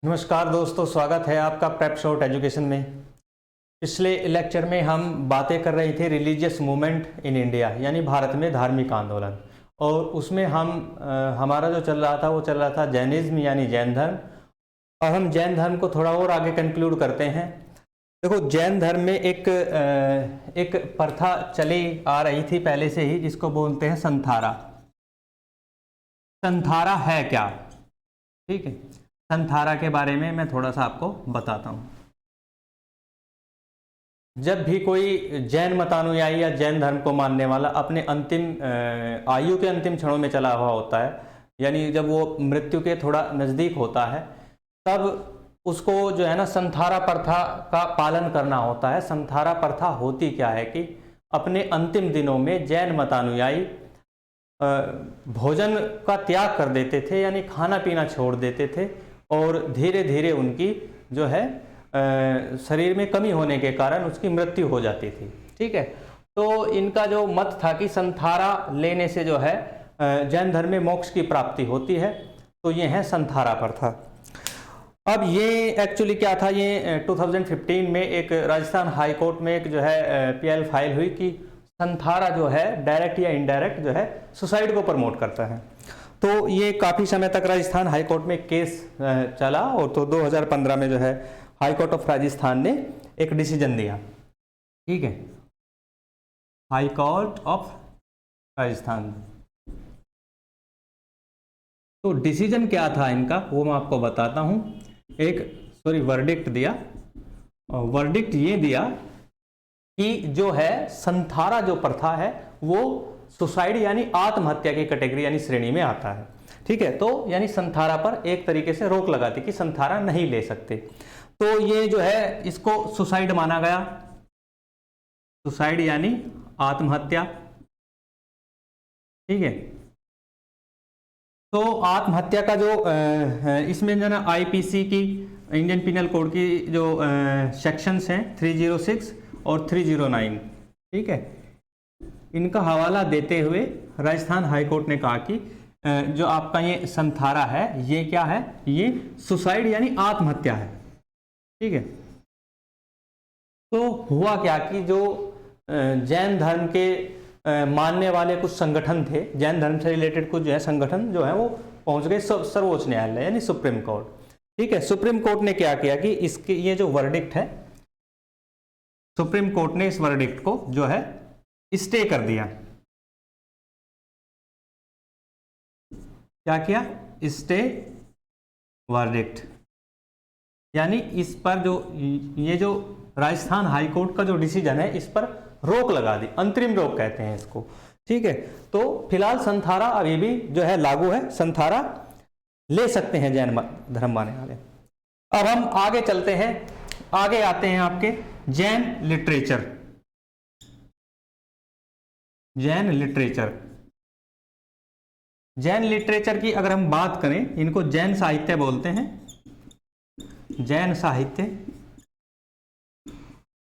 नमस्कार दोस्तों, स्वागत है आपका प्रेप शॉर्ट एजुकेशन में। पिछले लेक्चर में हम बातें कर रहे थे रिलीजियस मूवमेंट इन इंडिया, यानी भारत में धार्मिक आंदोलन। और उसमें हमारा जो चल रहा था वो चल रहा था जैनिज्म यानी जैन धर्म। और हम जैन धर्म को थोड़ा और आगे कंक्लूड करते हैं। देखो, जैन धर्म में एक प्रथा चली आ रही थी पहले से ही, जिसको बोलते हैं संथारा। संथारा है क्या? ठीक है, संथारा के बारे में मैं थोड़ा सा आपको बताता हूं। जब भी कोई जैन मतानुयायी या जैन धर्म को मानने वाला अपने अंतिम आयु के अंतिम क्षणों में चला हुआ होता है, यानी जब वो मृत्यु के थोड़ा नज़दीक होता है, तब उसको जो है ना संथारा प्रथा का पालन करना होता है। संथारा प्रथा होती क्या है कि अपने अंतिम दिनों में जैन मतानुयायी भोजन का त्याग कर देते थे, यानी खाना पीना छोड़ देते थे, और धीरे धीरे उनकी जो है शरीर में कमी होने के कारण उसकी मृत्यु हो जाती थी। ठीक है, तो इनका जो मत था कि संथारा लेने से जो है जैन धर्म में मोक्ष की प्राप्ति होती है, तो ये है संथारा प्रथा। अब ये एक्चुअली क्या था, ये 2015 में एक राजस्थान हाई कोर्ट में एक जो है पीएल फाइल हुई कि संथारा जो है डायरेक्ट या इनडायरेक्ट जो है सुसाइड को प्रमोट करता है। तो ये काफ़ी समय तक राजस्थान हाई कोर्ट में केस चला, और तो 2015 में जो है हाई कोर्ट ऑफ राजस्थान ने एक डिसीजन दिया। ठीक है, हाई कोर्ट ऑफ राजस्थान। तो डिसीजन क्या था इनका वो मैं आपको बताता हूं। वर्डिक्ट दिया, और वर्डिक्ट ये दिया कि जो है संथारा जो प्रथा है वो सुसाइड यानी आत्महत्या की कैटेगरी यानी श्रेणी में आता है। ठीक है, तो यानी संथारा पर एक तरीके से रोक लगाती कि संथारा नहीं ले सकते। तो ये जो है इसको सुसाइड माना गया, सुसाइड यानी आत्महत्या। ठीक है, तो आत्महत्या का जो इसमें जो ना आईपीसी की, इंडियन पिनल कोड की जो सेक्शंस हैं 306 और 309, ठीक है, इनका हवाला देते हुए राजस्थान हाईकोर्ट ने कहा कि जो आपका ये संथारा है ये क्या है, ये सुसाइड यानी आत्महत्या है। ठीक है, तो हुआ क्या कि जो जैन धर्म के मानने वाले कुछ संगठन थे, जैन धर्म से रिलेटेड कुछ जो है संगठन जो है वो पहुंच गए सर्वोच्च न्यायालय यानी सुप्रीम कोर्ट। ठीक है, सुप्रीम कोर्ट ने क्या किया कि इसके ये जो वर्डिक्ट है, सुप्रीम कोर्ट ने इस वर्डिक्ट को जो है स्टे कर दिया। क्या किया? स्टे वर्डिक्ट, यानी इस पर जो ये जो राजस्थान हाई कोर्ट का जो डिसीजन है इस पर रोक लगा दी, अंतरिम रोक कहते हैं इसको। ठीक है, तो फिलहाल संथारा अभी भी जो है लागू है, संथारा ले सकते हैं जैन धर्म मानने वाले। अब हम आगे चलते हैं, आगे आते हैं आपके Jain literature. Jain literature, Jain literature की अगर हम बात करें, इनको जैन साहित्य बोलते हैं। जैन साहित्य,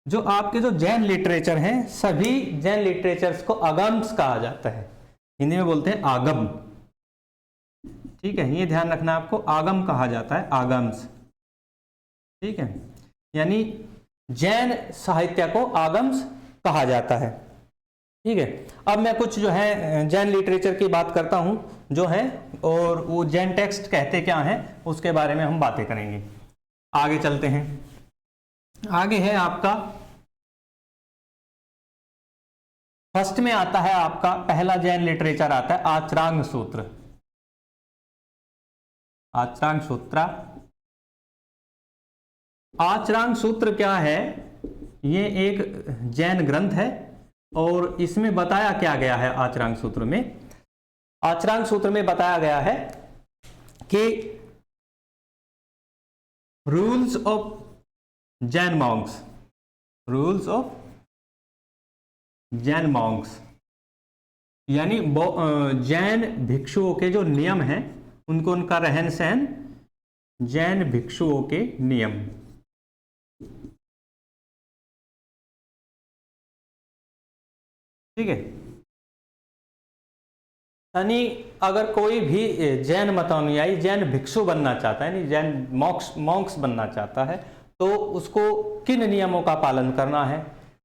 जो आपके जो जैन लिटरेचर हैं, सभी जैन लिटरेचर्स को आगम्स कहा जाता है, हिंदी में बोलते हैं आगम। ठीक है, ये ध्यान रखना आपको, आगम कहा जाता है, आगम्स। ठीक है, यानी जैन साहित्य को आगम्स कहा जाता है। ठीक है, अब मैं कुछ जो है जैन लिटरेचर की बात करता हूं जो है, और वो जैन टेक्स्ट कहते क्या हैं उसके बारे में हम बातें करेंगे। आगे चलते हैं, आगे है आपका फर्स्ट में आता है आपका पहला जैन लिटरेचर आता है आचरांग सूत्र। आचरांग सूत्र, आचरांग सूत्र क्या है? ये एक जैन ग्रंथ है, और इसमें बताया क्या गया है आचरांग सूत्र में? आचरांग सूत्र में बताया गया है कि rules of Jain Monks, rules of Jain Monks, यानी जैन भिक्षुओं के जो नियम हैं उनको, उनका रहन सहन, जैन भिक्षुओं के नियम। ठीक है, यानी अगर कोई भी जैन मतानुयायी जैन भिक्षु बनना चाहता है, यानी जैन मॉन्क्स बनना चाहता है, तो उसको किन नियमों का पालन करना है,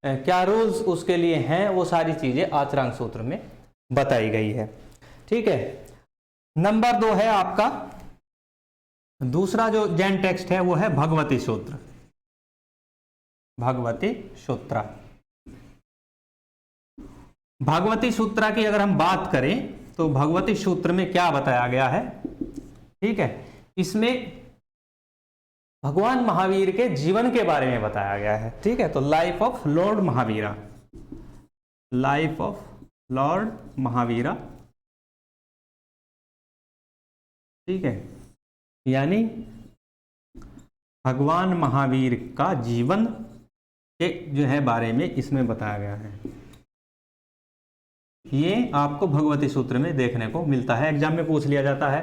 क्या रूल्स उसके लिए हैं, वो सारी चीजें आचरण सूत्र में बताई गई है। ठीक है। नंबर 2 है आपका, दूसरा जो जैन टेक्स्ट है वो है भगवती सूत्र। भगवती सूत्रा, भगवती सूत्रा की अगर हम बात करें तो भगवती सूत्र में क्या बताया गया है, ठीक है, इसमें भगवान महावीर के जीवन के बारे में बताया गया है। ठीक है, तो life of Lord Mahavira, life of Lord Mahavira, ठीक है, यानी भगवान महावीर का जीवन के जो है बारे में इसमें बताया गया है। ये आपको भगवती सूत्र में देखने को मिलता है। एग्जाम में पूछ लिया जाता है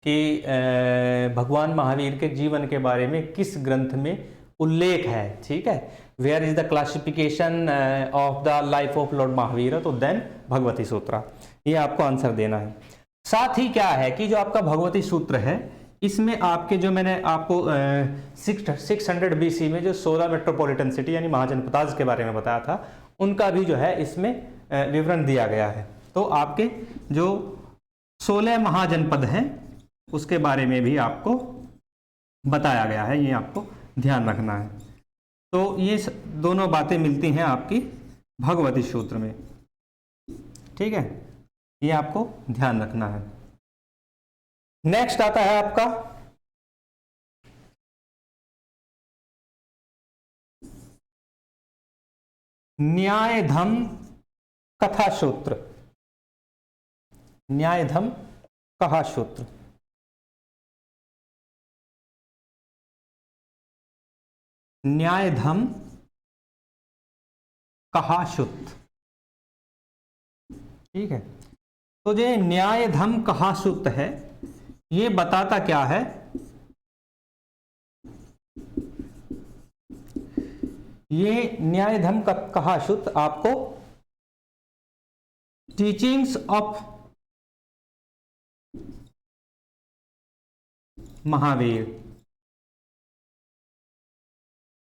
कि भगवान महावीर के जीवन के बारे में किस ग्रंथ में उल्लेख है। ठीक है, where is the classification of the life of lord Mahavir, तो देन भगवती सूत्र, ये आपको आंसर देना है। साथ ही क्या है कि जो आपका भगवती सूत्र है इसमें आपके जो मैंने आपको 600 BC में जो 16 मेट्रोपॉलिटन सिटी यानी महाजनपदाज के बारे में बताया था, उनका भी जो है इसमें विवरण दिया गया है। तो आपके जो 16 महाजनपद हैं उसके बारे में भी आपको बताया गया है, ये आपको ध्यान रखना है। तो ये दोनों बातें मिलती हैं आपकी भगवती सूत्र में। ठीक है, ये आपको ध्यान रखना है। नेक्स्ट आता है आपका न्यायधम कथा सूत्र। न्यायधम कहा सूत्र, न्यायधम कहा सूत्र। ठीक है, तो जो न्यायधम कहा सूत्र है ये बताता क्या है, ये न्यायधम का कहा सूत्र आपको टीचिंग्स ऑफ महावीर,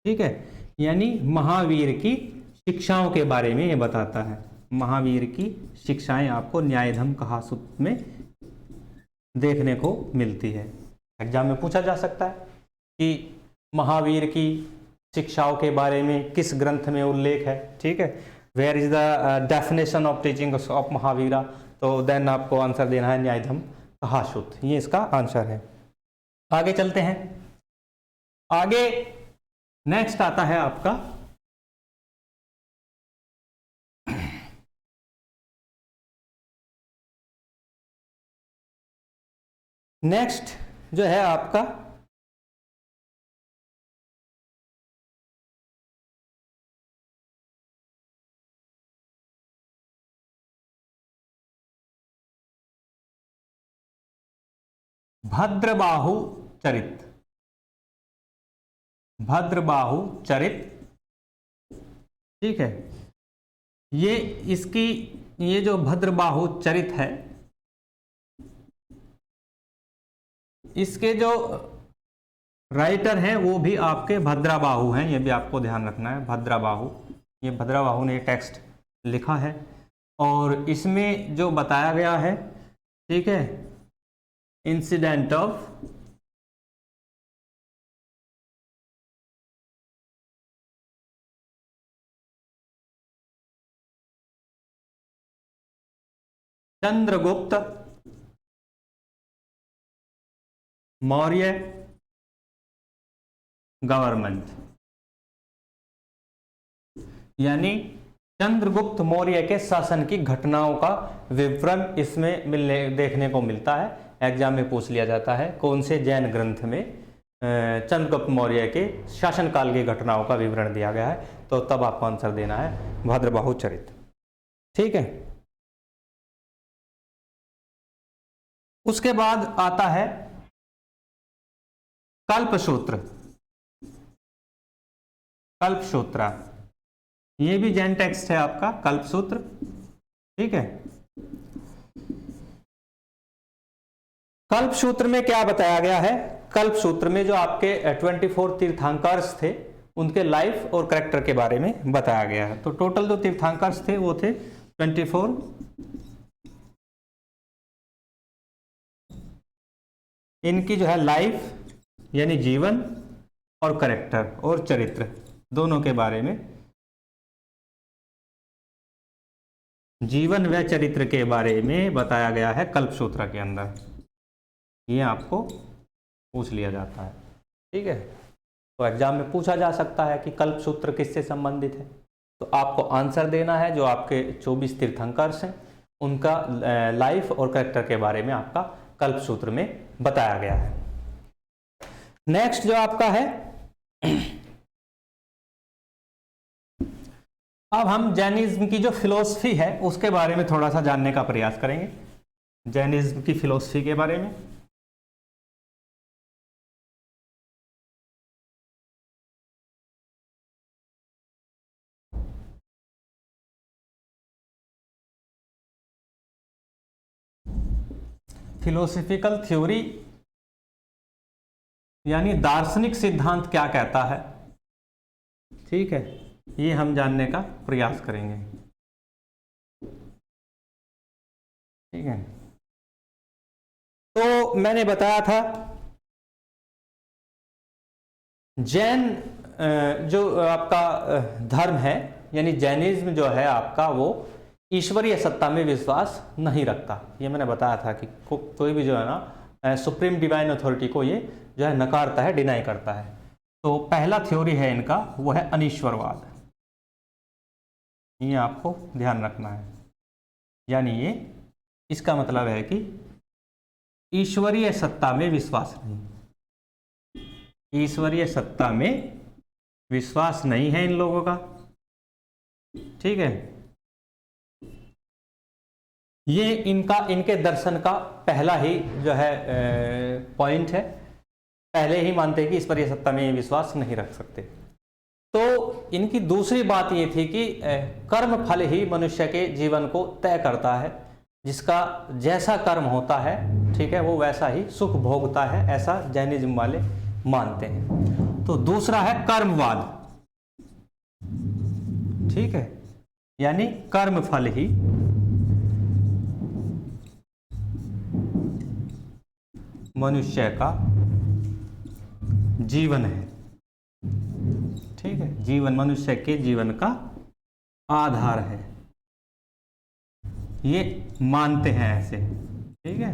ठीक है, यानी महावीर की शिक्षाओं के बारे में ये बताता है। महावीर की शिक्षाएं आपको न्यायधम कहा सूत्र में देखने को मिलती है। एग्जाम में पूछा जा सकता है कि महावीर की शिक्षाओं के बारे में किस ग्रंथ में उल्लेख है। ठीक है, where is the definition of teaching of Mahavira, तो देन आपको आंसर देना है न्यायधम कहा सूत्र, ये इसका आंसर है। आगे चलते हैं। आगे नेक्स्ट आता है आपका नेक्स्ट जो है आपका भद्रबाहु चरित। भद्रबाहु चरित, ठीक है, ये इसकी ये जो भद्रबाहु चरित है इसके जो राइटर हैं वो भी आपके भद्राबाहु हैं, ये भी आपको ध्यान रखना है। भद्राबाहु, ये भद्राबाहु ने टेक्स्ट लिखा है और इसमें जो बताया गया है, ठीक है, incident of Chandragupta Maurya government, यानी चंद्रगुप्त मौर्य के शासन की घटनाओं का विवरण इसमें देखने को मिलता है। एग्जाम में पूछ लिया जाता है कौन से जैन ग्रंथ में चंद्रगुप्त मौर्य के शासनकाल की घटनाओं का विवरण दिया गया है, तो तब आपको आंसर देना है भद्रबाहु चरित। ठीक है, उसके बाद आता है कल्पसूत्र। कल्पसूत्र, ये भी जैन टेक्स्ट है आपका कल्पसूत्र। ठीक है, कल्प सूत्र में क्या बताया गया है? कल्प सूत्र में जो आपके 24 तीर्थंकर्स थे उनके लाइफ और कैरेक्टर के बारे में बताया गया है। तो टोटल जो तीर्थंकर्स थे वो थे 24। इनकी जो है लाइफ यानी जीवन और कैरेक्टर और चरित्र दोनों के बारे में, जीवन व चरित्र के बारे में बताया गया है कल्प सूत्र के अंदर। ये आपको पूछ लिया जाता है, ठीक है। तो एग्जाम में पूछा जा सकता है कि कल्प सूत्र किससे संबंधित है, तो आपको आंसर देना है जो आपके 24 तीर्थंकर्स हैं उनका लाइफ और कैरेक्टर के बारे में आपका कल्प सूत्र में बताया गया है। नेक्स्ट जो आपका है, अब हम जैनिज्म की जो फिलोसफी है उसके बारे में थोड़ा सा जानने का प्रयास करेंगे। जैनिज्म की फिलोसफी के बारे में। फिलोसफिकल थ्योरी यानी दार्शनिक सिद्धांत क्या कहता है, ठीक है, ये हम जानने का प्रयास करेंगे, ठीक है। तो मैंने बताया था जैन जो आपका धर्म है यानी जैनिज्म जो है आपका वो ईश्वरीय सत्ता में विश्वास नहीं रखता। ये मैंने बताया था कि कोई भी जो है ना सुप्रीम डिवाइन अथॉरिटी को ये जो है नकारता है, डिनाई करता है। तो पहला थ्योरी है इनका वो है अनीश्वरवाद। ये आपको ध्यान रखना है, यानी ये इसका मतलब है कि ईश्वरीय सत्ता में विश्वास नहीं, ईश्वरीय सत्ता में विश्वास नहीं है इन लोगों का, ठीक है। ये इनके दर्शन का पहला ही जो है पॉइंट है, पहले ही मानते हैं कि ईश्वरीय सत्ता में विश्वास नहीं रख सकते। तो इनकी दूसरी बात ये थी कि कर्म फल ही मनुष्य के जीवन को तय करता है, जिसका जैसा कर्म होता है, ठीक है, वो वैसा ही सुख भोगता है, ऐसा जैनिज्म वाले मानते हैं। तो दूसरा है कर्मवाद, ठीक है, यानी कर्म फल ही मनुष्य का जीवन है, ठीक है, जीवन मनुष्य के जीवन का आधार है, ये मानते हैं ऐसे, ठीक है।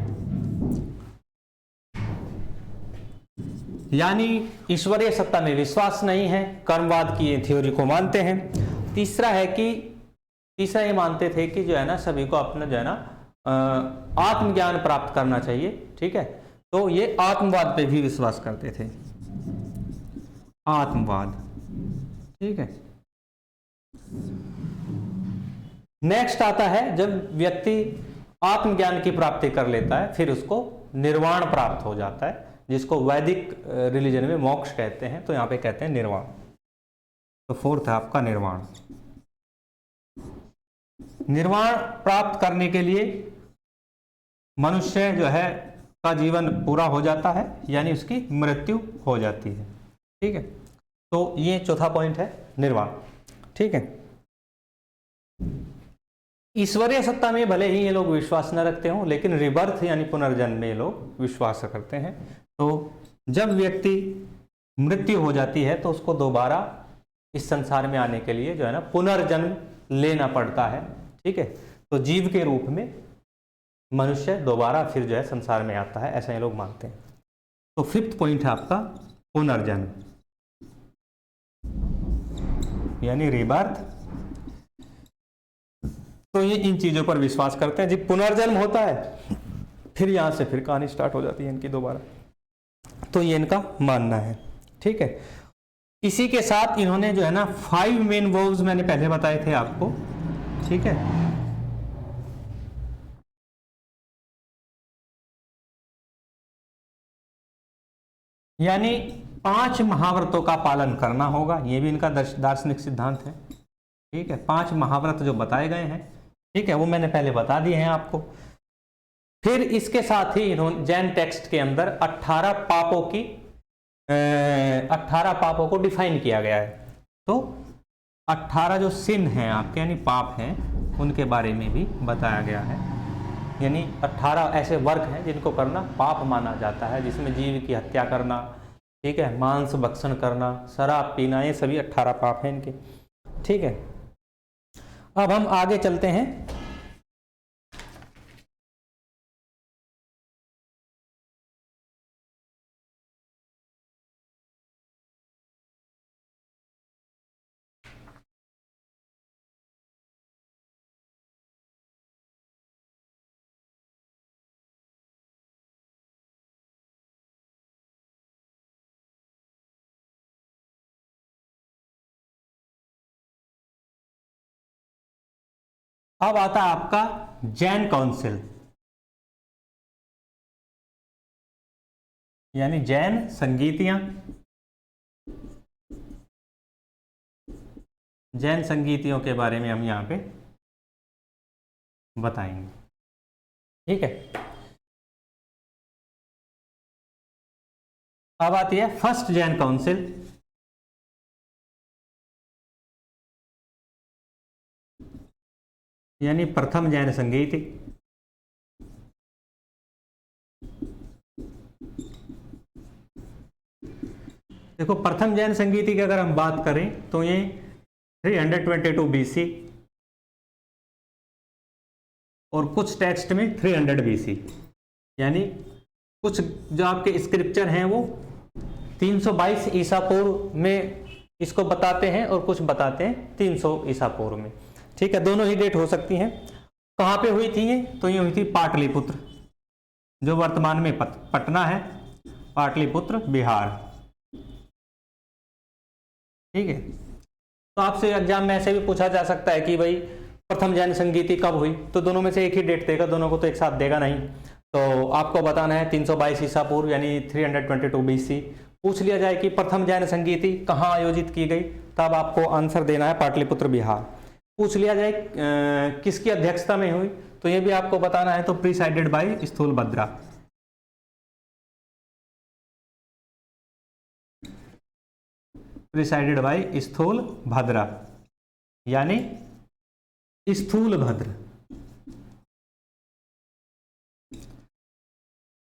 यानी ईश्वरीय सत्ता में विश्वास नहीं है, कर्मवाद की थ्योरी को मानते हैं। तीसरा है कि तीसरा ये मानते थे कि जो है ना सभी को अपना जो है ना आत्मज्ञान प्राप्त करना चाहिए, ठीक है। तो ये आत्मवाद पे भी विश्वास करते थे, आत्मवाद, ठीक है। नेक्स्ट आता है जब व्यक्ति आत्मज्ञान की प्राप्ति कर लेता है फिर उसको निर्वाण प्राप्त हो जाता है, जिसको वैदिक रिलीजन में मोक्ष कहते हैं, तो यहां पे कहते हैं निर्वाण। तो फोर्थ है आपका निर्वाण। निर्वाण प्राप्त करने के लिए मनुष्य जो है का जीवन पूरा हो जाता है, यानी उसकी मृत्यु हो जाती है, ठीक है। तो ये चौथा पॉइंट है निर्वाण, ठीक है। ईश्वरीय सत्ता में भले ही ये लोग विश्वास न रखते हों, लेकिन रिबर्थ यानी पुनर्जन्म में ये लोग विश्वास करते हैं। तो जब व्यक्ति मृत्यु हो जाती है तो उसको दोबारा इस संसार में आने के लिए जो है ना पुनर्जन्म लेना पड़ता है, ठीक है। तो जीव के रूप में मनुष्य दोबारा फिर जो है संसार में आता है, ऐसा ये लोग मानते हैं। तो फिफ्थ पॉइंट है आपका पुनर्जन्म, यानी रिबर्थ। तो ये इन चीजों पर विश्वास करते हैं। जब पुनर्जन्म होता है फिर यहां से फिर कहानी स्टार्ट हो जाती है इनकी दोबारा, तो ये इनका मानना है, ठीक है। इसी के साथ इन्होंने जो है ना 5 मेन वोव्स मैंने पहले बताए थे आपको, ठीक है। यानी 5 महाव्रतों का पालन करना होगा, ये भी इनका दार्शनिक सिद्धांत है, ठीक है। 5 महाव्रत जो बताए गए हैं, ठीक है, वो मैंने पहले बता दिए हैं आपको। फिर इसके साथ ही इन्होंने जैन टेक्स्ट के अंदर 18 पापों को डिफाइन किया गया है। तो 18 जो सिन हैं आपके, यानी पाप हैं, उनके बारे में भी बताया गया है। यानी 18 ऐसे वर्ग हैं जिनको करना पाप माना जाता है, जिसमें जीव की हत्या करना, ठीक है, मांस भक्षण करना, शराब पीना, ये सभी 18 पाप हैं इनके। ठीक है, अब हम आगे चलते हैं। अब आता है आपका जैन काउंसिल, यानी जैन संगीतियां। जैन संगीतियों के बारे में हम यहां पे बताएंगे। ठीक है, अब आती है फर्स्ट जैन काउंसिल। यानी प्रथम जैन संगीति। देखो, प्रथम जैन संगीति की अगर हम बात करें तो ये 322 BC और कुछ टेक्स्ट में 300 BC, यानी कुछ जो आपके स्क्रिप्चर हैं वो 322 ईसा पूर्व में इसको बताते हैं और कुछ बताते हैं 300 ईसा पूर्व में। ठीक है, दोनों ही डेट हो सकती हैं। कहाँ पे हुई थी ये? तो ये हुई थी पाटलिपुत्र, जो वर्तमान में पटना है, पाटलिपुत्र बिहार। ठीक है, तो आपसे एग्जाम में ऐसे भी पूछा जा सकता है कि भाई प्रथम जैन संगीति कब हुई, तो दोनों में से एक ही डेट देगा, दोनों को तो एक साथ देगा नहीं। तो आपको बताना है 322 ईसा पूर्व यानी 322 BC। पूछ लिया जाए कि प्रथम जैन संगीति कहाँ आयोजित की गई, तब आपको आंसर देना है पाटलिपुत्र बिहार। पूछ लिया जाए किसकी अध्यक्षता में हुई, तो ये भी आपको बताना है, तो प्रिसाइडेड बाय स्थूलभद्रा। प्रिसाइडेड बाय स्थूलभद्रा यानी स्थूलभद्र।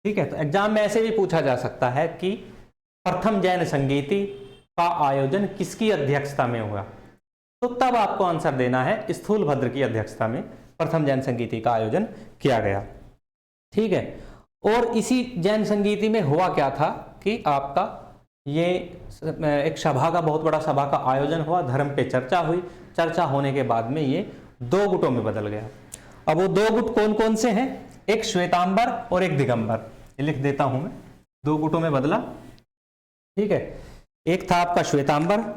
ठीक है, तो एग्जाम में ऐसे भी पूछा जा सकता है कि प्रथम जैन संगीति का आयोजन किसकी अध्यक्षता में हुआ, तो तब आपको आंसर देना है स्थूलभद्र की अध्यक्षता में प्रथम जैन संगीति का आयोजन किया गया। ठीक है, और इसी जैन संगीति में हुआ क्या था कि आपका ये एक सभा का, बहुत बड़ा सभा का आयोजन हुआ, धर्म पे चर्चा हुई, चर्चा होने के बाद में ये 2 गुटों में बदल गया। अब वो 2 गुट कौन कौन से हैं? एक श्वेतांबर और एक दिगंबर, ये लिख देता हूं मैं, 2 गुटों में बदला। ठीक है, एक था आपका श्वेतांबर,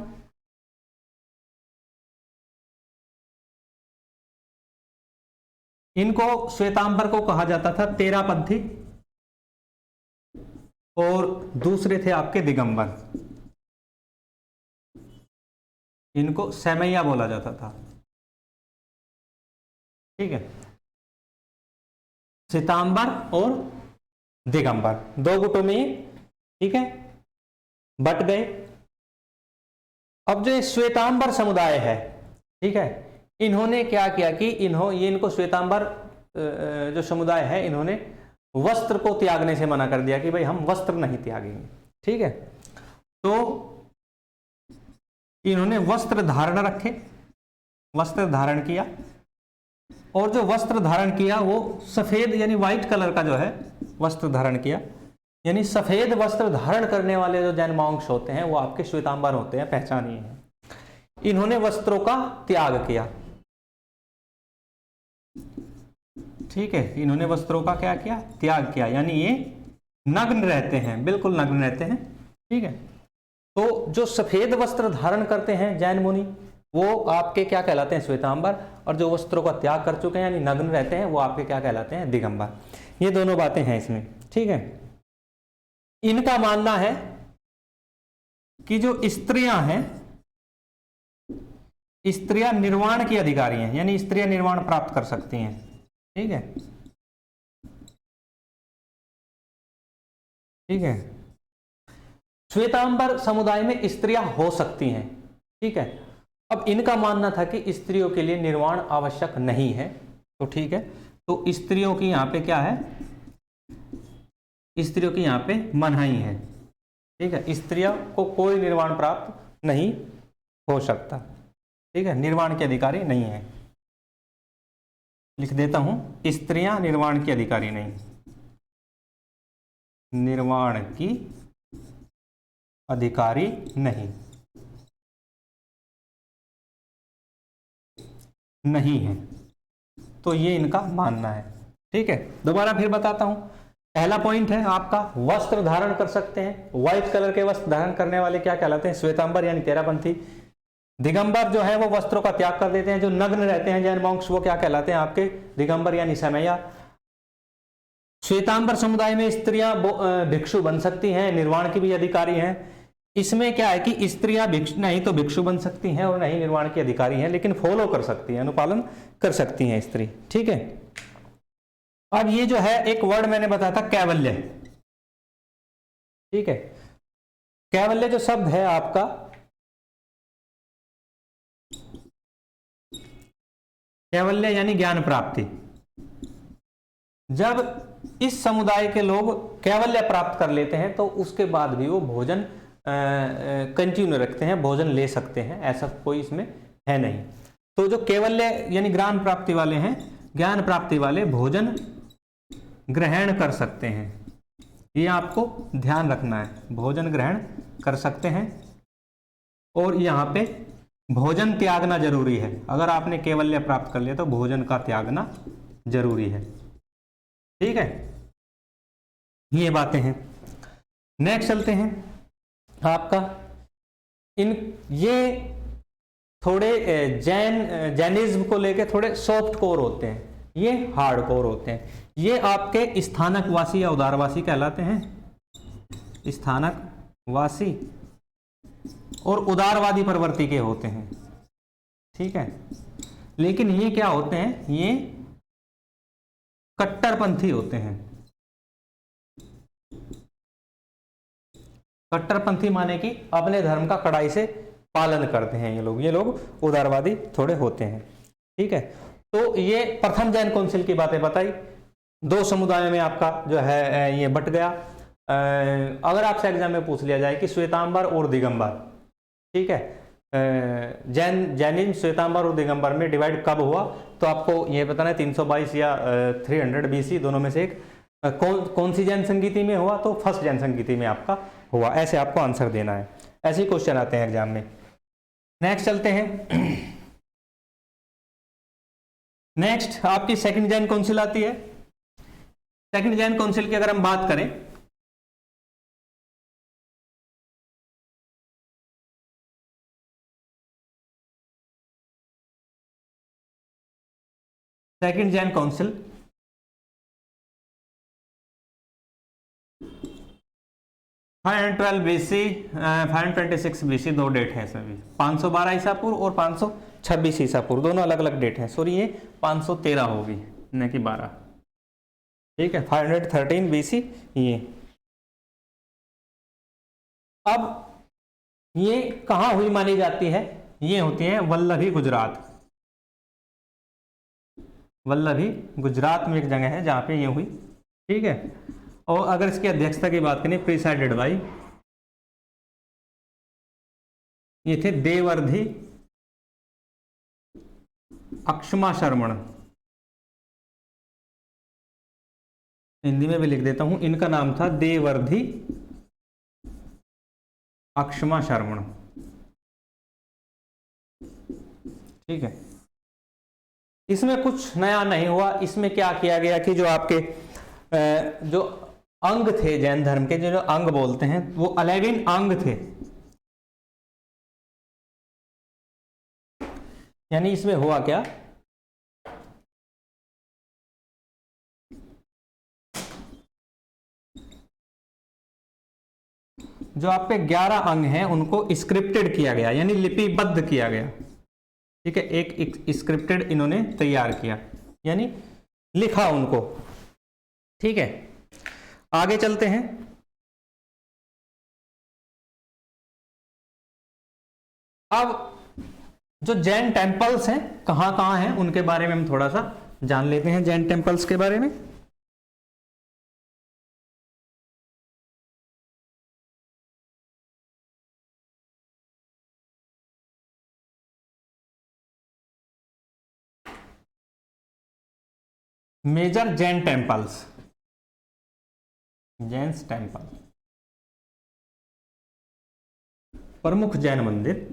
इनको श्वेतांबर को कहा जाता था तेरापंथी, और दूसरे थे आपके दिगंबर, इनको सैमैया बोला जाता था। ठीक है, श्वेतांबर और दिगंबर 2 गुटों में, ठीक है, बट गए। अब जो श्वेतांबर समुदाय है, ठीक है, इन्होंने क्या किया कि इनको श्वेतांबर जो समुदाय है, इन्होंने वस्त्र को त्यागने से मना कर दिया कि भाई हम वस्त्र नहीं त्यागेंगे। ठीक है, तो इन्होंने वस्त्र धारण रखे, वस्त्र धारण किया, और जो वस्त्र धारण किया वो सफेद यानी व्हाइट कलर का जो है वस्त्र धारण किया। यानी सफेद वस्त्र धारण करने वाले जो जैन मॉन्क्स होते हैं वो आपके श्वेतांबर होते हैं, पहचानिए है। इन्होंने वस्त्रों का त्याग किया। ठीक है, इन्होंने वस्त्रों का क्या किया? त्याग किया, यानी ये नग्न रहते हैं, बिल्कुल नग्न रहते हैं। ठीक है, तो जो सफेद वस्त्र धारण करते हैं जैन मुनि, वो आपके क्या कहलाते हैं? श्वेतांबर। और जो वस्त्रों का त्याग कर चुके हैं यानी नग्न रहते हैं, वो आपके क्या कहलाते हैं? दिगंबर। ये दोनों बातें हैं इसमें। ठीक है, इनका मानना है कि जो स्त्रियां हैं, स्त्रियां निर्वाण की अधिकारी हैं, यानी स्त्रियां निर्वाण प्राप्त कर सकती हैं। ठीक है, ठीक है। श्वेतांबर समुदाय में स्त्रियां हो सकती हैं, ठीक है। अब इनका मानना था कि स्त्रियों के लिए निर्वाण आवश्यक नहीं है, तो ठीक है, तो स्त्रियों की यहाँ पे क्या है, स्त्रियों की यहाँ पे मनाही है, ठीक है। स्त्रियों को कोई निर्वाण प्राप्त नहीं हो सकता, ठीक है, निर्वाण के अधिकारी नहीं है। लिख देता हूं, स्त्रियां निर्वाण की अधिकारी नहीं, निर्वाण की अधिकारी नहीं है, तो ये इनका मानना है, ठीक है। दोबारा फिर बताता हूं, पहला पॉइंट है आपका, वस्त्र धारण कर सकते हैं। व्हाइट कलर के वस्त्र धारण करने वाले क्या कहलाते हैं, श्वेतांबर यानी तेरापंथी। दिगंबर जो है वो वस्त्रों का त्याग कर देते हैं, जो नग्न रहते हैं जैन मॉन्क्स, वो क्या कहलाते हैं आपके, दिगंबर यानी समैया। श्वेतांबर समुदाय में स्त्रियां भिक्षु बन सकती हैं, निर्वाण की भी अधिकारी हैं। इसमें क्या है कि स्त्रियां भिक्षु नहीं तो भिक्षु बन सकती हैं और नहीं निर्वाण की अधिकारी हैं, लेकिन फॉलो कर सकती हैं, अनुपालन कर सकती हैं स्त्री, ठीक है। अब ये जो है एक वर्ड मैंने बताया था कैवल्य, ठीक है। कैवल्य जो शब्द है आपका, कैवल्य यानी ज्ञान प्राप्ति। जब इस समुदाय के लोग कैवल्य प्राप्त कर लेते हैं तो उसके बाद भी वो भोजन कंटिन्यू रखते हैं, भोजन ले सकते हैं, ऐसा कोई इसमें है नहीं। तो जो कैवल्य यानी ज्ञान प्राप्ति वाले हैं, ज्ञान प्राप्ति वाले भोजन ग्रहण कर सकते हैं, ये आपको ध्यान रखना है, भोजन ग्रहण कर सकते हैं। और यहाँ पे भोजन त्यागना जरूरी है, अगर आपने कैवल्य प्राप्त कर लिया तो भोजन का त्यागना जरूरी है, ठीक है। ये बातें हैं। नेक्स्ट चलते हैं आपका, ये थोड़े जैनिज्म को लेके थोड़े सॉफ्ट कोर होते हैं, ये हार्ड कोर होते हैं। ये आपके स्थानकवासी या उदारवासी कहलाते हैं, स्थानकवासी और उदारवादी प्रवृत्ति के होते हैं, ठीक है। लेकिन ये क्या होते हैं, ये कट्टरपंथी होते हैं। कट्टरपंथी माने कि अपने धर्म का कड़ाई से पालन करते हैं ये लोग उदारवादी थोड़े होते हैं, ठीक है। तो ये प्रथम जैन काउंसिल की बातें बताई, दो समुदायों में आपका जो है ये बट गया। अगर आपसे एग्जाम में पूछ लिया जाए कि श्वेतांबर और दिगंबर, ठीक है, जैनिज्म श्वेतांबर और दिगंबर में डिवाइड कब हुआ, तो आपको ये बताना है 322 या 300 BC दोनों में से एक। कौन सी जैन संगीति में हुआ, तो फर्स्ट जैन संगीति में आपका हुआ, ऐसे आपको आंसर देना है। ऐसे ही क्वेश्चन आते हैं एग्जाम में। नेक्स्ट चलते हैं। नेक्स्ट आपकी सेकंड जैन काउंसिल आती है। सेकंड जैन काउंसिल की अगर हम बात करें, second Jain council 512 BC 526 BC, दो डेट है सभी, 512 ईसा पूर्व और 526 ईसा पूर्व, दोनों अलग अलग डेट हैं। सॉरी, ये 513 होगी न कि 12, ठीक है। 513 BC ये। अब ये कहां हुई मानी जाती है, ये होती है वल्लभी गुजरात। वल्लभी गुजरात में एक जगह है जहां पे ये हुई, ठीक है। और अगर इसकी अध्यक्षता की बात करें, प्रिसाइडेड बाय, ये थे देवर्धि अक्षमाशर्मण, हिंदी में भी लिख देता हूं, इनका नाम था देवर्धि अक्षमाशर्मण, ठीक है। इसमें कुछ नया नहीं हुआ। इसमें क्या किया गया कि जो आपके जो अंग थे जैन धर्म के, जो अंग बोलते हैं, वो 11 अंग थे, यानी इसमें हुआ क्या, जो आपके 11 अंग हैं उनको स्क्रिप्टेड किया गया, यानी लिपिबद्ध किया गया, ठीक है। एक स्क्रिप्टेड इन्होंने तैयार किया, यानी लिखा उनको, ठीक है। आगे चलते हैं। अब जो जैन टेम्पल्स हैं कहाँ कहाँ हैं उनके बारे में हम थोड़ा सा जान लेते हैं, जैन टेम्पल्स के बारे में। Major Jain temples, Jain temple, प्रमुख जैन मंदिर,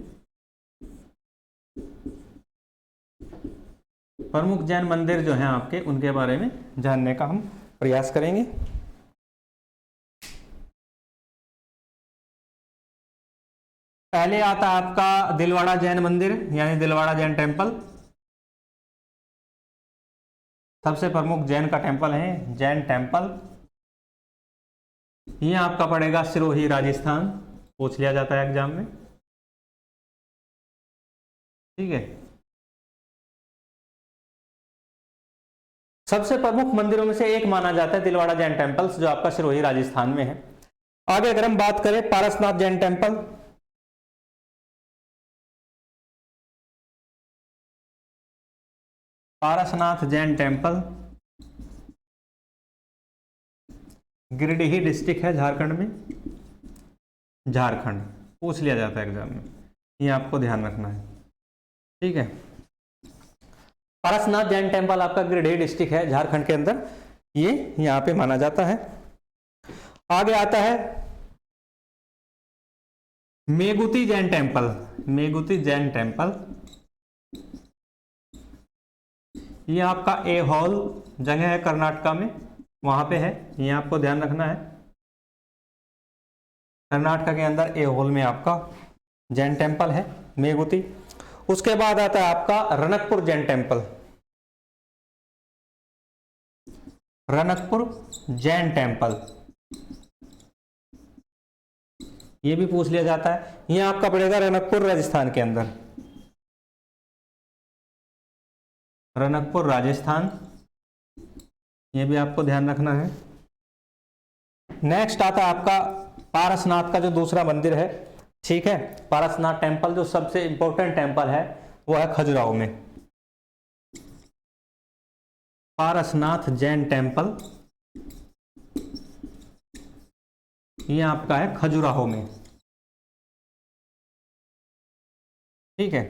प्रमुख जैन मंदिर जो हैं आपके, उनके बारे में जानने का हम प्रयास करेंगे। पहले आता है आपका दिलवाड़ा जैन मंदिर यानी दिलवाड़ा जैन टेम्पल, सबसे प्रमुख जैन का टेम्पल है जैन टेम्पल। ये आपका पड़ेगा सिरोही राजस्थान, पूछ लिया जाता है एग्जाम में, ठीक है। सबसे प्रमुख मंदिरों में से एक माना जाता है दिलवाड़ा जैन टेम्पल्स, जो आपका सिरोही राजस्थान में है। आगे अगर हम बात करें Parasnath Jain temple, Parasnath Jain temple Giridih district है झारखंड में, झारखंड, पूछ लिया जाता है एग्जाम में, ये आपको ध्यान रखना है, ठीक है। पारसनाथ जैन टेम्पल आपका गिरिडीह डिस्ट्रिक्ट है झारखंड के अंदर, ये यहाँ पे माना जाता है। आगे आता है मेगुती जैन टेम्पल, मेगुती जैन टेम्पल, ये आपका ऐहोल जगह है कर्नाटका में, वहां पे है, ये आपको ध्यान रखना है। कर्नाटका के अंदर ऐहोल में आपका जैन टेम्पल है मेगुती। उसके बाद आता है आपका रनकपुर जैन टेम्पल, रनकपुर जैन टेम्पल, ये भी पूछ लिया जाता है, ये आपका पड़ेगा रनकपुर राजस्थान के अंदर, रनकपुर राजस्थान, ये भी आपको ध्यान रखना है। नेक्स्ट आता है आपका पारसनाथ का जो दूसरा मंदिर है, ठीक है। पारसनाथ टेम्पल जो सबसे इंपॉर्टेंट टेम्पल है वो है खजुराहो में, पारसनाथ जैन टेम्पल, ये आपका है खजुराहो में, ठीक है।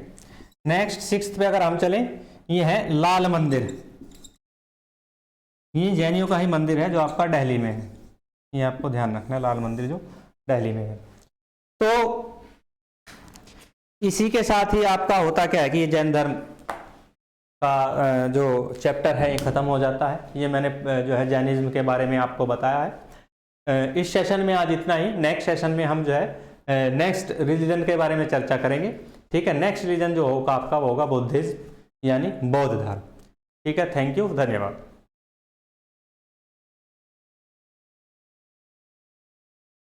नेक्स्ट सिक्स्थ पे अगर हम चलें, ये है लाल मंदिर, ये जैनियों का ही मंदिर है जो आपका दिल्ली में है, ये आपको ध्यान रखना है, लाल मंदिर जो दिल्ली में है। तो इसी के साथ ही आपका होता क्या है कि ये जैन धर्म का जो चैप्टर है ये खत्म हो जाता है। ये मैंने जो है जैनिज्म के बारे में आपको बताया है। इस सेशन में आज इतना ही। नेक्स्ट सेशन में हम जो है नेक्स्ट रिलीजन के बारे में चर्चा करेंगे, ठीक है। नेक्स्ट रिलीजन जो होगा आपका वो होगा बुद्धिज्म यानी बौद्ध धर्म, ठीक है। थैंक यू, धन्यवाद।